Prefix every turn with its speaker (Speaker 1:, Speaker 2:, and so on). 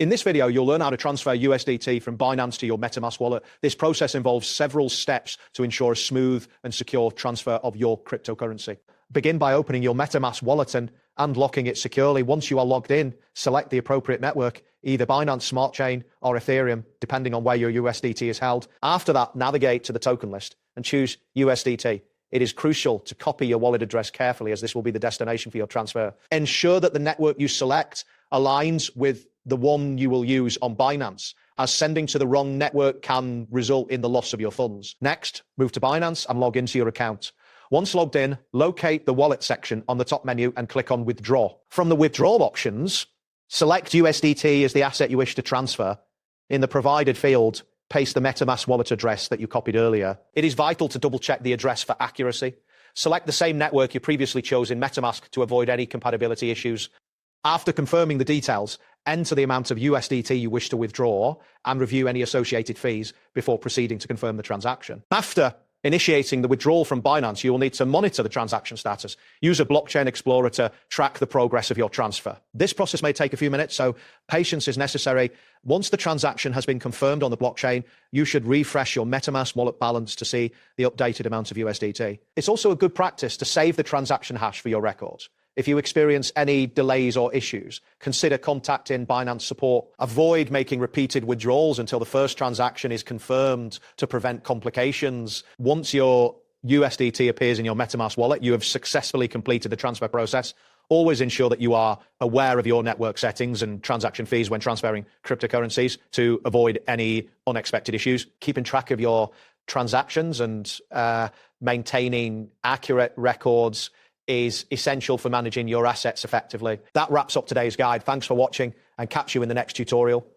Speaker 1: In this video, you'll learn how to transfer USDT from Binance to your MetaMask wallet. This process involves several steps to ensure a smooth and secure transfer of your cryptocurrency. Begin by opening your MetaMask wallet and locking it securely. Once you are logged in, select the appropriate network, either Binance Smart Chain or Ethereum, depending on where your USDT is held. After that, navigate to the token list and choose USDT. It is crucial to copy your wallet address carefully, as this will be the destination for your transfer. Ensure that the network you select aligns with the one you will use on Binance, as sending to the wrong network can result in the loss of your funds. Next, move to Binance and log into your account. Once logged in, locate the wallet section on the top menu and click on Withdraw. From the withdrawal options, select USDT as the asset you wish to transfer. In the provided field, paste the MetaMask wallet address that you copied earlier. It is vital to double-check the address for accuracy. Select the same network you previously chose in MetaMask to avoid any compatibility issues. After confirming the details, enter the amount of USDT you wish to withdraw and review any associated fees before proceeding to confirm the transaction. After initiating the withdrawal from Binance, you will need to monitor the transaction status. Use a blockchain explorer to track the progress of your transfer. This process may take a few minutes, so patience is necessary. Once the transaction has been confirmed on the blockchain, you should refresh your MetaMask wallet balance to see the updated amount of USDT. It's also a good practice to save the transaction hash for your records. If you experience any delays or issues, consider contacting Binance support. Avoid making repeated withdrawals until the first transaction is confirmed to prevent complications. Once your USDT appears in your MetaMask wallet, you have successfully completed the transfer process. Always ensure that you are aware of your network settings and transaction fees when transferring cryptocurrencies to avoid any unexpected issues. Keeping track of your transactions and maintaining accurate records is essential for managing your assets effectively. That wraps up today's guide. Thanks for watching, and catch you in the next tutorial.